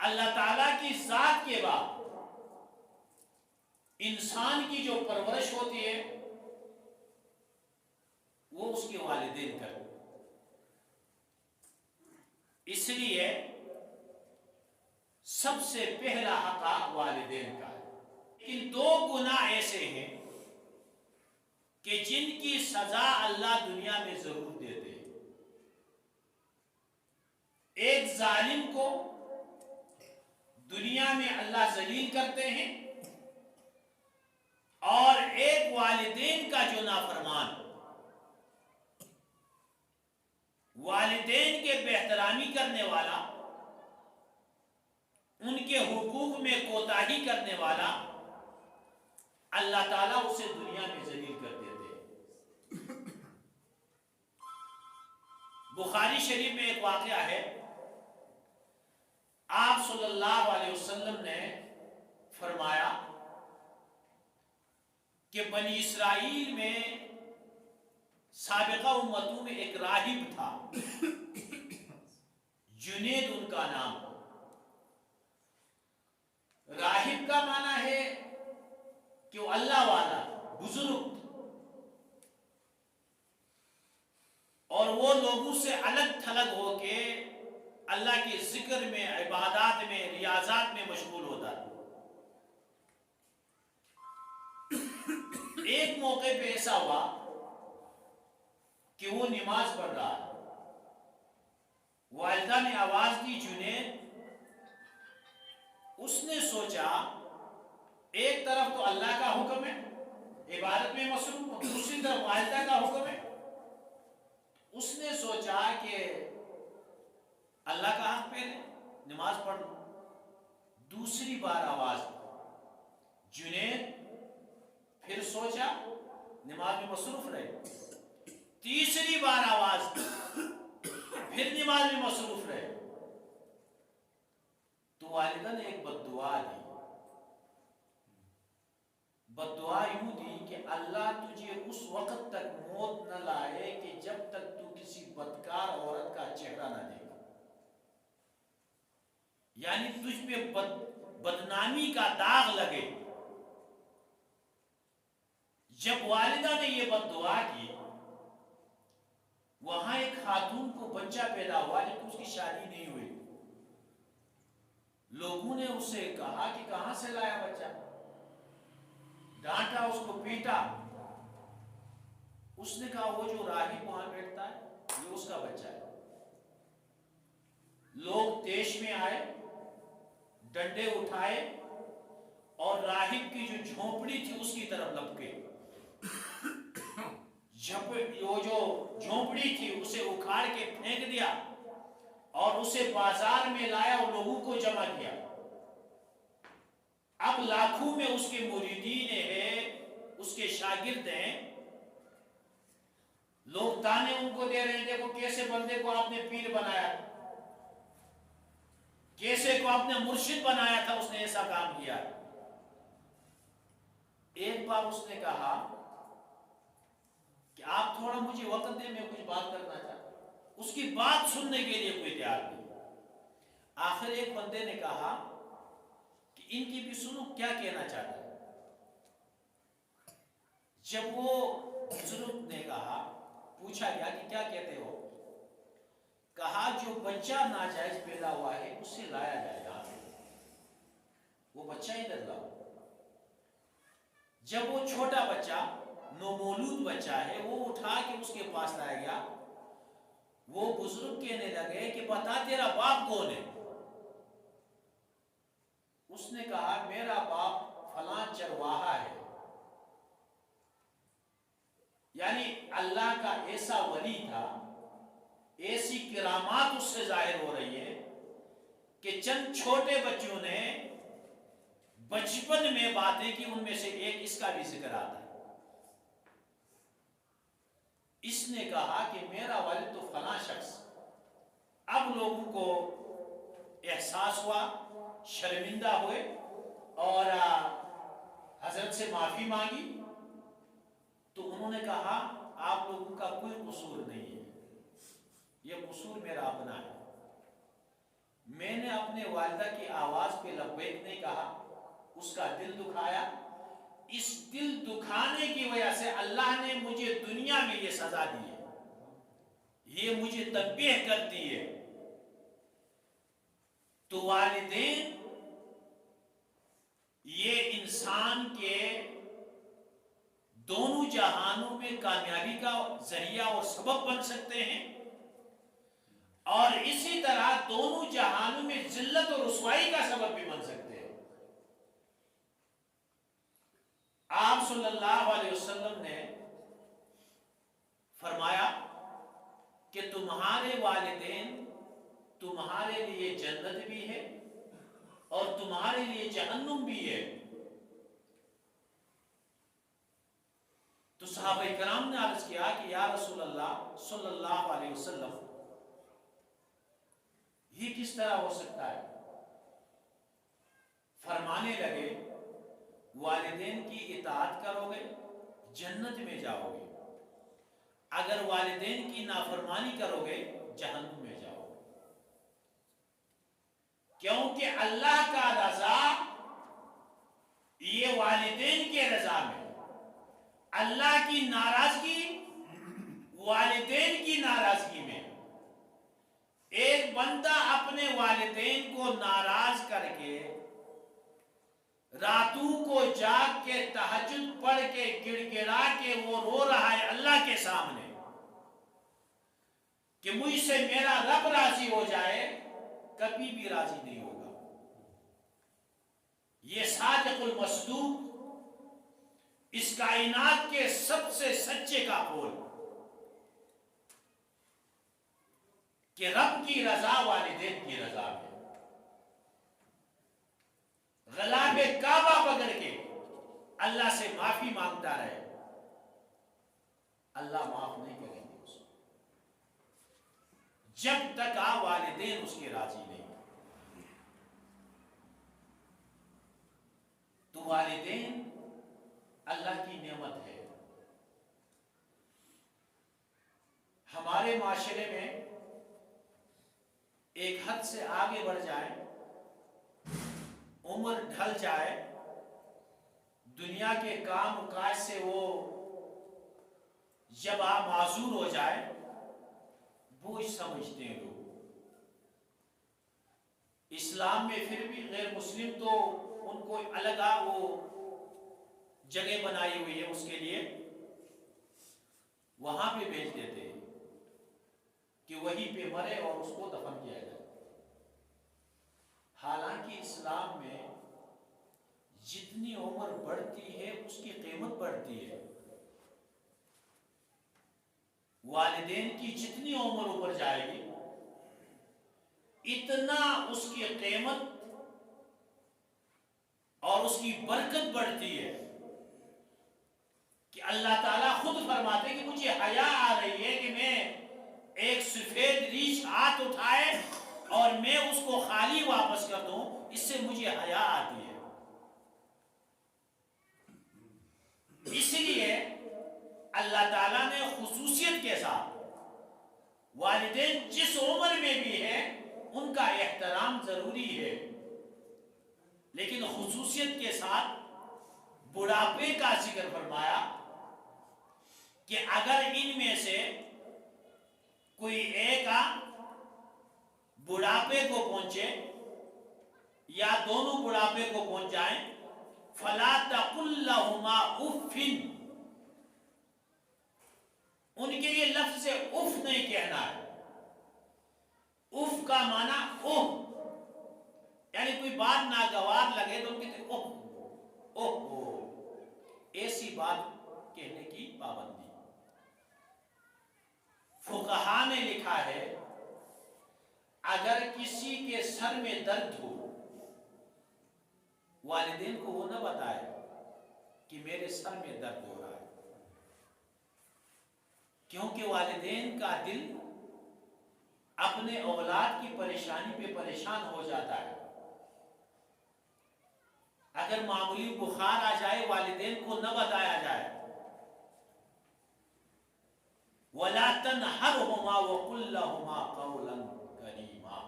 اللہ تعالیٰ کی ذات کے بعد انسان کی جو پرورش ہوتی ہے وہ اس کے والدین کرتے، اس لیے سب سے پہلا حق والدین کا ہے۔ لیکن دو گناہ ایسے ہیں کہ جن کی سزا اللہ دنیا میں ضرور دیتے ہیں۔ ایک ظالم کو دنیا میں اللہ ذلیل کرتے ہیں، اور ایک والدین کا جو نافرمان، والدین کے بے احترامی کرنے والا، ان کے حقوق میں کوتاہی کرنے والا، اللہ تعالیٰ اسے دنیا میں ذلیل کر دیتے ہیں۔ بخاری شریف میں ایک واقعہ ہے، آپ صلی اللہ علیہ وسلم نے فرمایا کہ بنی اسرائیل میں سابقہ امتوں میں ایک راہب تھا، جنید ان کا نام۔ راہب کا معنی ہے کہ وہ اللہ والا، بزرگ، اور وہ لوگوں سے الگ تھلگ ہو کے اللہ کے ذکر میں، عبادات میں، ریاضات میں مشغول ہوتا تھا۔ ایک موقع پہ ایسا ہوا کہ وہ نماز پڑھ رہا ہے، والدہ نے آواز دی جنید۔ اس نے سوچا ایک طرف تو اللہ کا حکم ہے، عبادت میں مصروف، دوسری طرف والدہ کا حکم ہے۔ اس نے سوچا کہ اللہ کا حق پہلے، نماز پڑھ لوں۔ دوسری بار آواز جنید، پھر سوچا، نماز میں مصروف رہے۔ تیسری بار آواز، پھر نماز میں مصروف رہے۔ تو والدہ نے ایک بد دعا دی۔ بد دعا یوں دی کہ اللہ تجھے اس وقت تک موت نہ لائے کہ جب تک تو کسی بدکار عورت کا چہرہ نہ دیکھے، یعنی تجھ پہ بدنامی کا داغ لگے۔ جب والدہ نے یہ بد دعا کی، وہاں ایک خاتون کو بچہ پیدا ہوا لیکن اس کی شادی نہیں ہوئی۔ لوگوں نے اس سے کہا کہ کہاں سے لایا بچہ، ڈانٹا، اس کو پیٹا۔ اس نے کہا وہ جو راہب وہاں بیٹھتا ہے یہ اس کا بچہ ہے۔ لوگ دیش میں آئے، ڈنڈے اٹھائے، اور راہب کی جو جھونپڑی تھی اس کی طرف لپکے۔ وہ جو جھونپڑی تھی اسے اکھاڑ کے پھینک دیا اور اسے بازار میں لایا اور لوگوں کو جمع کیا۔ اب لاکھوں میں اس کے مریدین ہیں، اس کے شاگرد ہیں۔ لوگ تانے ان کو دے رہے ہیں، دیکھو کیسے بندے کو آپ نے پیر بنایا، کیسے کو آپ نے مرشد بنایا تھا، اس نے ایسا کام کیا۔ ایک بار اس نے کہا کہ آپ تھوڑا مجھے وقت دیں، میں کچھ بات کرنا چاہتا ہوں۔ اس کی بات سننے کے لیے کوئی تیار نہیں۔ آخر ایک بندے نے کہا کہ ان کی بھی سنو کیا کہنا چاہتا ہے۔ جب وہ بزرگ نے کہا، پوچھا گیا کہ کیا کہتے ہو، کہا جو بچہ ناجائز پیدا ہوا ہے اسے لایا جائے گا، وہ بچہ ادھر لاؤ۔ جب وہ چھوٹا بچہ، نومولود بچہ ہے، وہ اٹھا کے اس کے پاس لایا گیا۔ وہ بزرگ کہنے لگے کہ بتا تیرا باپ کون ہے؟ اس نے کہا میرا باپ فلاں چرواہا ہے۔ یعنی اللہ کا ایسا ولی تھا، ایسی کرامات اس سے ظاہر ہو رہی ہے کہ چند چھوٹے بچوں نے بچپن میں باتیں کی، ان میں سے ایک اس کا بھی ذکر آتا ہے۔ اس نے کہا کہ میرا والد تو فلاں شخص۔ اب لوگوں کو احساس ہوا، شرمندہ ہوئے اور حضرت سے معافی مانگی۔ تو انہوں نے کہا آپ لوگوں کا کوئی قصور نہیں ہے، یہ قصور میرا اپنا ہے۔ میں نے اپنے والدہ کی آواز پہ لبیک نہیں کہا، اس کا دل دکھایا، اس دل دکھانے کی وجہ سے اللہ نے مجھے دنیا میں یہ سزا دی ہے، یہ مجھے تنبیہ کرتی ہے۔ تو والدین یہ انسان کے دونوں جہانوں میں کامیابی کا ذریعہ اور سبب بن سکتے ہیں، اور اسی طرح دونوں جہانوں میں ذلت اور رسوائی کا سبب بھی بن سکتے ہیں۔ آپ صلی اللہ علیہ وسلم نے فرمایا کہ تمہارے والدین تمہارے لیے جنت بھی ہے اور تمہارے لیے جہنم بھی ہے۔ تو صحابہ کرام نے عرض کیا کہ یا رسول اللہ صلی اللہ علیہ وسلم، یہ کس طرح ہو سکتا ہے؟ فرمانے لگے والدین کی اطاعت کرو گے جنت میں جاؤ گے، اگر والدین کی نافرمانی کرو گے جہنم میں جاؤ گے، کیونکہ اللہ کا رضا یہ والدین کے رضا میں، اللہ کی ناراضگی والدین کی ناراضگی میں۔ ایک بندہ اپنے والدین کو ناراض کر کے راتوں کو جاگ کے تہجد پڑھ کے گڑ گڑا کے وہ رو رہا ہے اللہ کے سامنے کہ مجھ سے میرا رب راضی ہو جائے، کبھی بھی راضی نہیں ہوگا۔ یہ صادق المصدوق، اس کائنات کے سب سے سچے کا قول کہ رب کی رضا والدین کی رضا ہے۔ غلاب کعبہ پکڑ کے اللہ سے معافی مانگتا رہے، اللہ معاف نہیں کریں گے اس کو جب تک والدین اس کے راضی نہیں۔ تو والدین اللہ کی نعمت ہے۔ ہمارے معاشرے میں ایک حد سے آگے بڑھ جائے، عمر ڈھل جائے، دنیا کے کام کاج سے وہ جب آپ معذور ہو جائے، بوجھ سمجھتے ہیں لوگ۔ اسلام میں پھر بھی غیر مسلم تو ان کو الگ وہ جگہ بنائی ہوئی ہے، اس کے لیے وہاں پہ بھیج دیتے ہیں کہ وہیں پہ مرے اور اس کو دفن کیا جائے۔ حالانکہ اسلام میں جتنی عمر بڑھتی ہے اس کی قیمت بڑھتی ہے۔ والدین کی جتنی عمر اوپر جائے گی اتنا اس کی قیمت اور اس کی برکت بڑھتی ہے، کہ اللہ تعالیٰ خود فرماتے کہ مجھے حیا آ رہی ہے کہ میں ایک سفید ریچھ ہاتھ اٹھائے اور میں اس کو خالی واپس کر دوں، اس سے مجھے حیا آتی ہے۔ اس لیے اللہ تعالیٰ نے خصوصیت کے ساتھ والدین جس عمر میں بھی ہے ان کا احترام ضروری ہے، لیکن خصوصیت کے ساتھ بڑھاپے کا ذکر فرمایا کہ اگر ان میں سے کوئی ایک بڑھاپے کو پہنچے یا دونوں بڑھاپے کو پہنچ جائیں، فلا تقل لهما اف، ان کے لیے لفظ اف نہیں کہنا ہے۔ اف کا معنی اوہ، یعنی کوئی بات ناگوار لگے تو کہتے اوہ اوہ، ایسی بات کہنے کی پابندی۔ فقہا نے لکھا ہے اگر کسی کے سر میں درد ہو، والدین کو وہ نہ بتائے کہ میرے سر میں درد ہو رہا ہے، کیونکہ والدین کا دل اپنے اولاد کی پریشانی پہ پریشان ہو جاتا ہے۔ اگر معمولی بخار آ جائے والدین کو نہ بتایا جائے، وَلَا تَنْهَرْهُمَا وَقُلْ لَهُمَا قَوْلًا كَرِيمًا،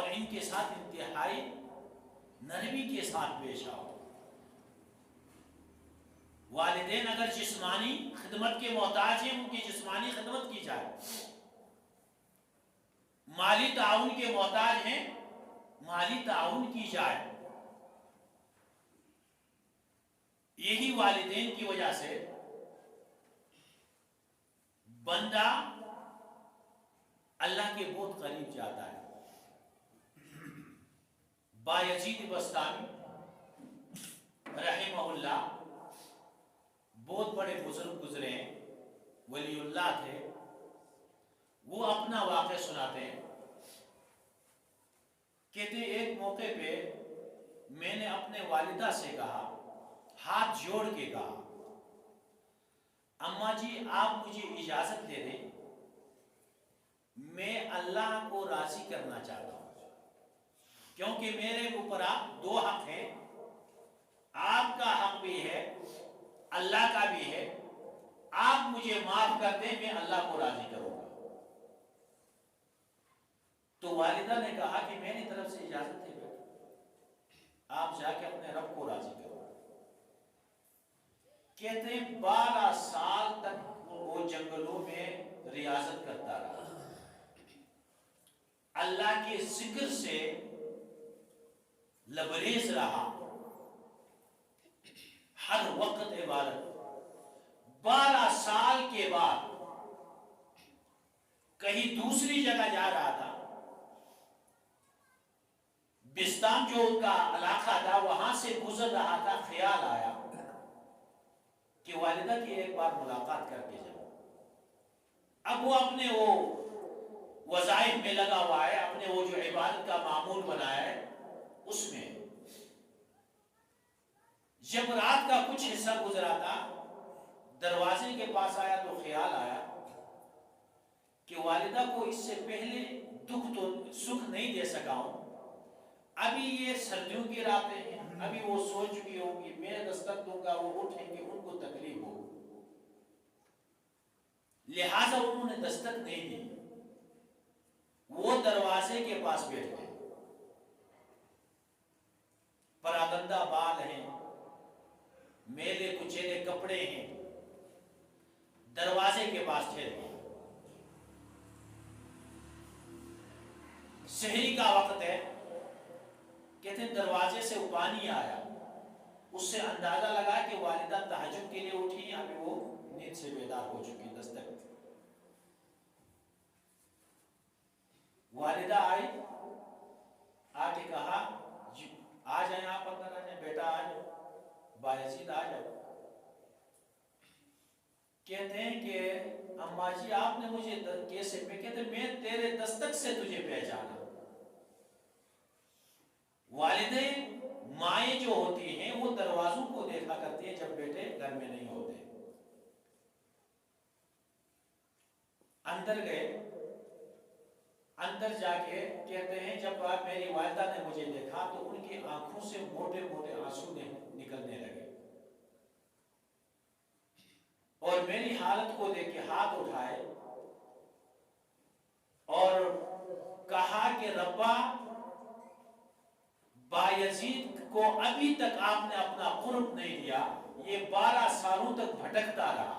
اور ان کے ساتھ انتہائی نرمی کے ساتھ پیش آؤ۔ والدین اگر جسمانی خدمت کے محتاج ہیں، ان کی جسمانی خدمت کی جائے، مالی تعاون کے محتاج ہیں، مالی تعاون کی جائے۔ یہی والدین کی وجہ سے بندہ اللہ کے بہت قریب جاتا ہے۔ بایزید بستامی رحمہ اللہ بہت بڑے بزرگ گزرے ہیں، ولی اللہ تھے۔ وہ اپنا واقعہ سناتے ہیں، کہتے ہیں ایک موقع پہ میں نے اپنے والدہ سے کہا، ہاتھ جوڑ کے کہا، اماں جی آپ مجھے اجازت دے دیں، میں اللہ کو راضی کرنا چاہتا ہوں، کیونکہ میرے اوپر دو حق ہیں، آپ کا حق بھی ہے، اللہ کا بھی ہے، آپ مجھے معاف کر دیں، میں اللہ کو راضی کروں گا۔ تو والدہ نے کہا کہ میری طرف سے اجازت ہے بیٹا، آپ جا کے اپنے رب کو راضی کرو۔ کہتے ہیں 12 سال تک وہ جنگلوں میں ریاضت کرتا رہا، اللہ کے ذکر سے لبریز رہا، ہر وقت عبادت۔ 12 سال کے بعد کہیں دوسری جگہ جا رہا تھا، بستان جو ان کا علاقہ تھا وہاں سے گزر رہا تھا، خیال آیا کہ والدہ کی ایک بار ملاقات کر کے جاؤ۔ اب وہ اپنے وہ وظائف میں لگا ہوا ہے، اپنے وہ جو عبادت کا معمول بنایا ہے اس میں۔ جب رات کا کچھ حصہ گزرا تھا، دروازے کے پاس آیا تو خیال آیا کہ والدہ کو اس سے پہلے دکھ تو سکھ نہیں دے سکا ہوں، ابھی یہ سردیوں کی راتیں ہیں، ابھی وہ سو چکی ہوگی، میں دستک دوں گا، وہ اٹھیں گے، ان کو تکلیف ہوگی، لہٰذا انہوں نے دستک نہیں دی، وہ دروازے کے پاس بیٹھ گئے۔ پراگندہ بال ہیں، میلے کچیلے کپڑے ہیں، دروازے کے پاس ٹھہر گئے۔ سحری کا وقت ہے، کہتے ہیں دروازے سے پانی آیا، اس سے اندازہ لگا کہ والدہ تہجد کے لیے اٹھی، ابھی وہ نیند سے بیدار ہو چکی۔ دستک والدہ آئی، آ کے کہا آ جائیں آپ اندر، آ جائیں بیٹا، آ جاؤ، بایزید آ جاؤ۔ کہتے ہیں کہ اماں جی آپ نے مجھے کیسے؟ کہتے ہیں میں تیرے دستک سے تجھے پہچانا۔ والدین مائیں جو ہوتی ہیں وہ دروازوں کو دیکھا کرتی ہیں جب بیٹے گھر میں نہیں ہوتے۔ اندر گئے، اندر جا کے کہتے ہیں جب میری والدہ نے مجھے دیکھا تو ان کی آنکھوں سے موٹے موٹے آنسو نکلنے لگے، اور میری حالت کو دیکھ کے ہاتھ اٹھائے اور کہا کہ ربا، بایزید کو ابھی تک آپ نے اپنا قرب نہیں دیا، یہ 12 سالوں تک بھٹکتا رہا۔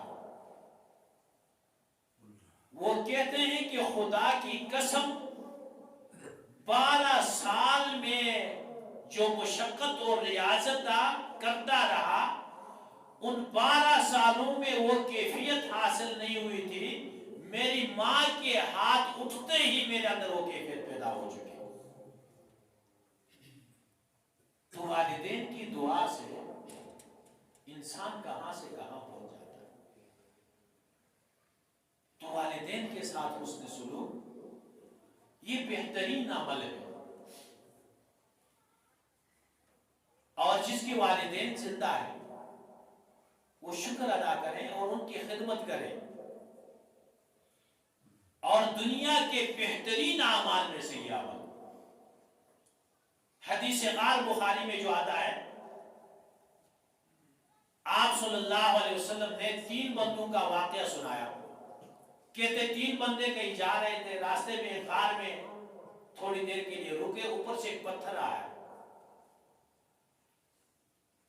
وہ کہتے ہیں کہ خدا کی قسم 12 سال میں جو مشقت اور ریاضت کرتا رہا، ان 12 سالوں میں وہ کیفیت حاصل نہیں ہوئی تھی، میری ماں کے ہاتھ اٹھتے ہی میرے اندر وہ کیفیت پیدا ہو چکی۔ تو والدین کی دعا سے انسان کہاں سے کہاں پہنچ جاتا ہے۔ تو والدین کے ساتھ حسن سلوک یہ بہترین عمل ہے، اور جس کے والدین زندہ ہے وہ شکر ادا کریں اور ان کی خدمت کریں، اور دنیا کے بہترین اعمال میں سے یہ عمل۔ حدیث غار بخاری میں جو آتا ہے، آپ صلی اللہ علیہ وسلم نے 3 بندوں کا واقعہ سنایا۔ کہتے 3 بندے کہیں جا رہے تھے، راستے میں غار میں تھوڑی دیر کے لیے رکے، اوپر سے ایک پتھر آیا،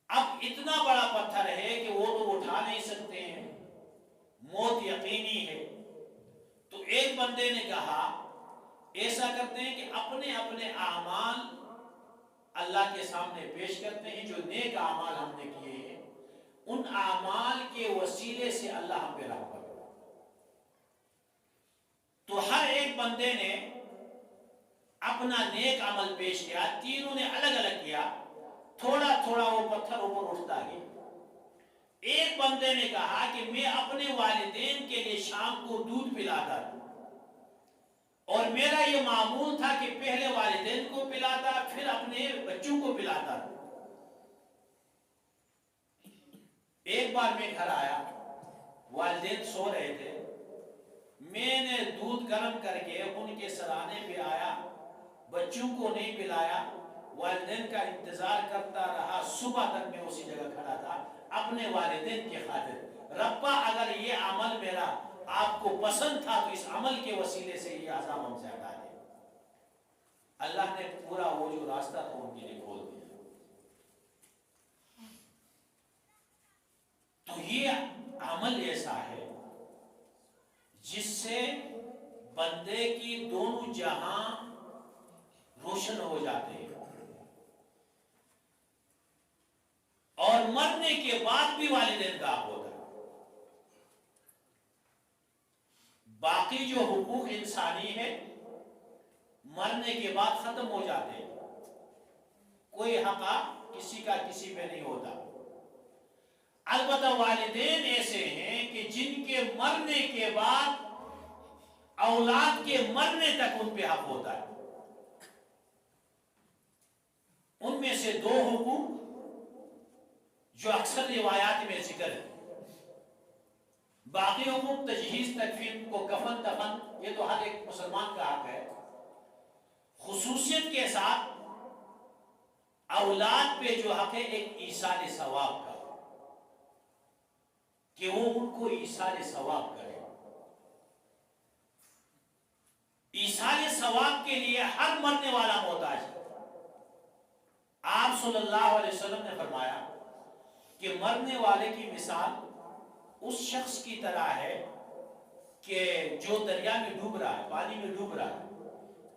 اب اتنا بڑا پتھر ہے کہ وہ تو اٹھا نہیں سکتے ہیں، موت یقینی ہے۔ تو ایک بندے نے کہا ایسا کرتے ہیں کہ اپنے اپنے اعمال اللہ کے سامنے پیش کرتے ہیں، جو نیک اعمال ہم نے کیے ہیں ان اعمال کے وسیلے سے اللہ ہم پہ رحم کرے۔ تو ہر ایک بندے نے اپنا نیک عمل پیش کیا، تینوں نے الگ الگ کیا، تھوڑا تھوڑا وہ پتھر اوپر اٹھتا گیا۔ ایک بندے نے کہا کہ میں اپنے والدین کے لیے شام کو دودھ پلاتا تھا، اور میرا یہ معمول تھا کہ پہلے والدین کو پلاتا پھر اپنے بچوں کو پلاتا تھا۔ ایک بار میں گھر آیا، والدین سو رہے تھے، میں نے دودھ گرم کر کے ان کے سرانے پہ آیا، بچوں کو نہیں پلایا، والدین کا انتظار کرتا رہا، صبح تک میں اسی جگہ کھڑا تھا اپنے والدین کے خاطر۔ ربا اگر یہ عمل میرا آپ کو پسند تھا تو اس عمل کے وسیلے سے یہ عذاب ہم سے ہٹا دے۔ اللہ نے پورا وہ جو راستہ تھا ان کے لیے کھول دیا۔ تو یہ عمل ایسا ہے جس سے بندے کی دونوں جہاں روشن ہو جاتے ہیں، اور مرنے کے بعد بھی والدین کا حق ہوتا ہے۔ باقی جو حقوق انسانی ہے مرنے کے بعد ختم ہو جاتے ہیں، کوئی حق کسی کا کسی پہ نہیں ہوتا۔ البتہ والدین ایسے ہیں کہ جن کے مرنے کے بعد اولاد کے مرنے تک ان پہ حق ہوتا ہے۔ ان میں سے دو حقوق جو اکثر روایات میں ذکر ہے، باقی حقوق تجہیز، تکفین کو کفن دفن، یہ تو ہر ایک مسلمان کا حق ہے۔ خصوصیت کے ساتھ اولاد پہ جو حق ہے ایک ایصال ثواب کا، کہ وہ ان کو ایصال ثواب کرے۔ ایصال ثواب کے لیے ہر مرنے والا محتاج ہے۔ آپ صلی اللہ علیہ وسلم نے فرمایا کہ مرنے والے کی مثال اس شخص کی طرح ہے کہ جو دریا میں ڈوب رہا ہے، پانی میں ڈوب رہا ہے،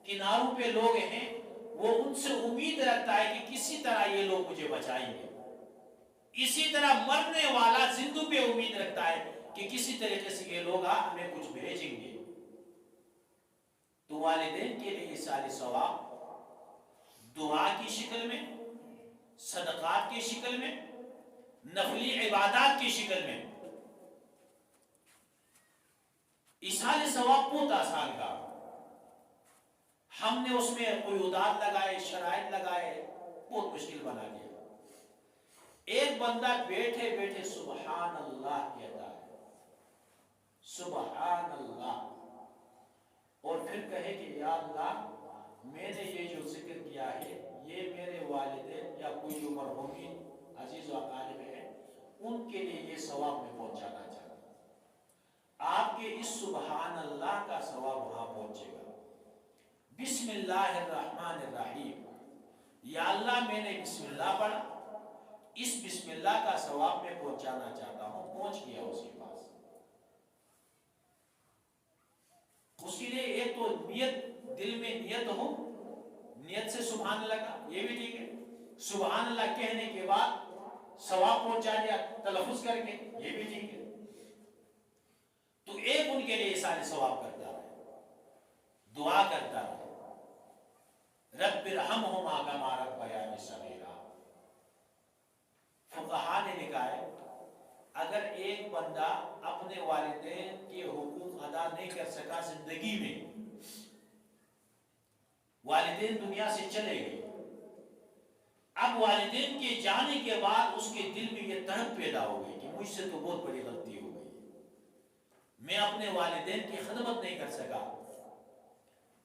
کناروں پہ لوگ ہیں، وہ ان سے امید رکھتا ہے کہ کسی طرح یہ لوگ مجھے بچائیں گے۔ اسی طرح مرنے والا زندوں پہ امید رکھتا ہے کہ کسی طریقے سے یہ لوگ ہمیں کچھ بھیجیں گے۔ تو والدین کے لیے ایصال ثواب دعا کی شکل میں، صدقات کی شکل میں، نفلی عبادات کی شکل میں، ایصال ثواب بہت آسان کا۔ ہم نے اس میں قیودات لگائے، شرائط لگائے، بہت مشکل بنا دیا۔ ایک بندہ بیٹھے بیٹھے سبحان اللہ کہتا ہے، سبحان اللہ، اور پھر کہے کہ یا اللہ میں نے یہ جو ذکر کیا ہے یہ میرے والدین یا کوئی جو مرحومین عزیز و اقارب ہیں ان کے لیے یہ ثواب میں پہنچانا چاہتا ہوں۔ آپ کے اس سبحان اللہ کا ثواب وہاں پہنچے گا۔ بسم اللہ الرحمن الرحیم، یا اللہ میں نے بسم اللہ پڑھا، اس بسم اللہ کا ثواب میں پہنچانا چاہتا ہوں، پہنچ گیا اس کے پاس۔ اس کے لیے ایک تو نیت، دل میں نیت ہو، نیت سے سبحان اللہ کا، یہ بھی ٹھیک ہے۔ سبحان اللہ کہنے کے بعد ثواب پہنچا دیا تلفظ کر کے، یہ بھی ٹھیک ہے۔ تو ایک ان کے لیے سارے ثواب کرتا ہے، دعا کرتا ہے، رب ارحمہما کما ربیانی صغیرا۔ فقہا نے لکھا ہے اگر ایک بندہ اپنے والدین کے حقوق ادا نہیں کر سکا زندگی میں، والدین دنیا سے چلے گئے، اب والدین کے جانے کے بعد اس کے دل میں یہ تڑپ پیدا ہو گئی کہ مجھ سے تو بہت بڑی غلطی ہو گئی، میں اپنے والدین کی خدمت نہیں کر سکا،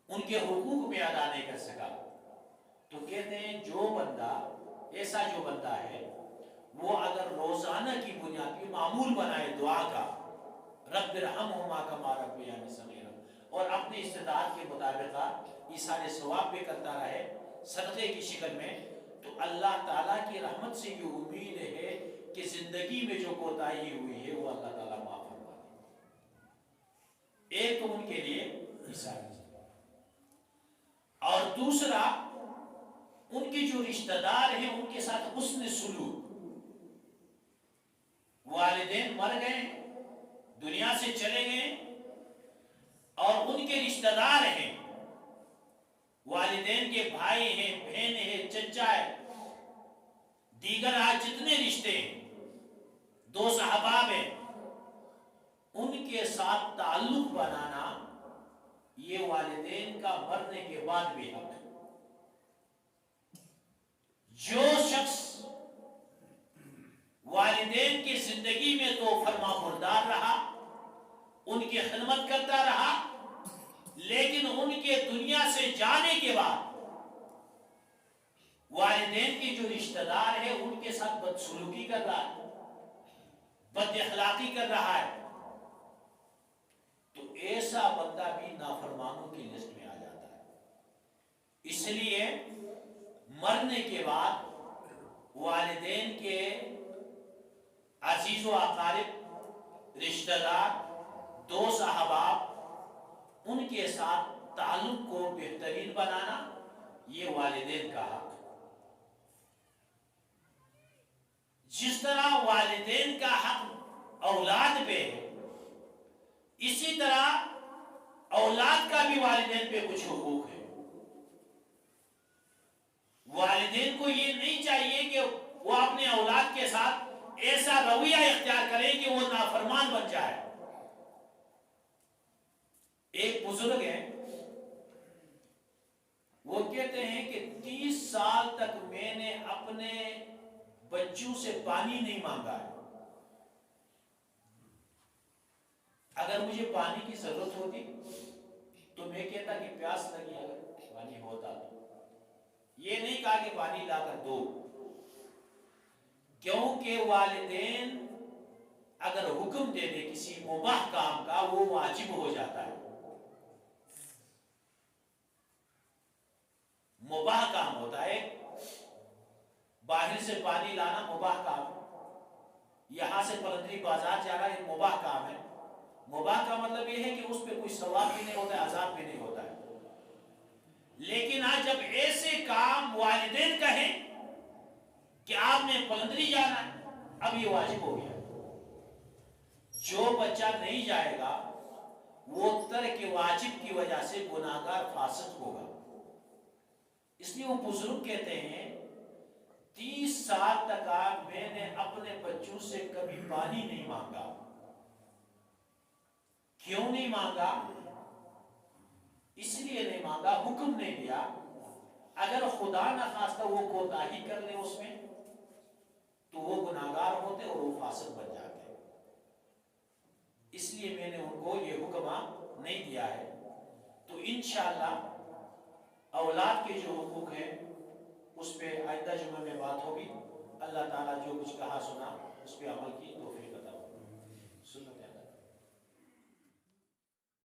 ان کے حقوق میں ادا نہیں کر سکا۔ تو کہتے ہیں جو بندہ، ایسا جو بندہ ہے وہ اگر روزانہ کی بنیاد پہ معمول بنائے دعا کا، رب ارحمہما کما ربیانی صغیرا، اور اپنی استطاعت کے مطابق ایثار ثواب پہ کرتا رہے صدقے کی شکل میں، تو اللہ تعالیٰ کی رحمت سے یہ امید ہے کہ زندگی میں جو کوتاہی ہوئی ہے وہ اللہ تعالیٰ معاف فرما دے۔ ایک تو ان کے لیے ایثار، اور دوسرا ان کے جو رشتہ دار ہیں ان کے ساتھ حسن سلوک۔ والدین مر گئے، دنیا سے چلے گئے، اور ان کے رشتہ دار ہیں، والدین کے بھائی ہیں، بہن ہیں، چچا ہے، دیگر آج جتنے رشتے ہیں، دوست احباب ہیں، ان کے ساتھ تعلق بنانا یہ والدین کا مرنے کے بعد بھی حق ہے۔ جو شخص والدین کی زندگی میں تو فرما بردار رہا، ان کی خدمت کرتا رہا، لیکن ان کے دنیا سے جانے کے بعد والدین کے جو رشتہ دار ہے ان کے ساتھ بدسلوکی کر رہا ہے، بد اخلاقی کر رہا ہے، تو ایسا بندہ بھی نافرمانوں کی لسٹ میں آ جاتا ہے۔ اس لیے مرنے کے بعد والدین کے عزیز و اقارب، رشتہ دار، دوست احباب، ان کے ساتھ تعلق کو بہترین بنانا یہ والدین کا حق ہے۔ جس طرح والدین کا حق اولاد پہ ہے، اسی طرح اولاد کا بھی والدین پہ کچھ حقوق ہے۔ والدین کو یہ نہیں چاہیے کہ وہ اپنے اولاد کے ساتھ ایسا رویہ اختیار کریں کہ وہ نافرمان بن جائے۔ ایک بزرگ ہیں، وہ کہتے ہیں کہ 30 سال تک میں نے اپنے بچوں سے پانی نہیں مانگا ہے۔ اگر مجھے پانی کی ضرورت ہوتی تو میں کہتا کہ پیاس لگی، اگر پانی ہوتا تو یہ نہیں کہا کہ پانی لا کر دو، کیونکہ والدین اگر حکم دے دے کسی مباح کام کا وہ واجب ہو جاتا ہے۔ مباح کام ہوتا ہے، باہر سے پانی لانا مباح کام ہے، یہاں سے پلندری بازار جا رہا ہے، مباح کام ہے۔ مباح کا مطلب یہ ہے کہ اس پہ کوئی ثواب بھی نہیں ہوتا ہے، عذاب بھی نہیں ہوتا ہے۔ لیکن آج جب ایسے کام والدین کہیں کہ آپ نے پلندری جانا ہے، اب یہ واجب ہو گیا۔ جو بچہ نہیں جائے گا وہ ترک واجب کی وجہ سے گناہگار فاسق ہوگا۔ اس لیے وہ بزرگ کہتے ہیں 30 سال تک میں نے اپنے بچوں سے کبھی پانی نہیں مانگا۔ کیوں نہیں مانگا؟ اس لیے نہیں مانگا، حکم نہیں دیا۔ اگر خدا نخواستہ وہ کوتاہی کر لے اس میں تو وہ گناہگار ہوتے اور وہ فاسق بن جاتے۔ اس لیے میں نے ان کو یہ حکم نہیں دیا ہے۔ تو انشاءاللہ اولاد کے جو حقوق ہیں اس پہ آئندہ جمعہ میں بات ہوگی۔ اللہ تعالیٰ جو کچھ کہا سنا اس پہ عمل کی توفیق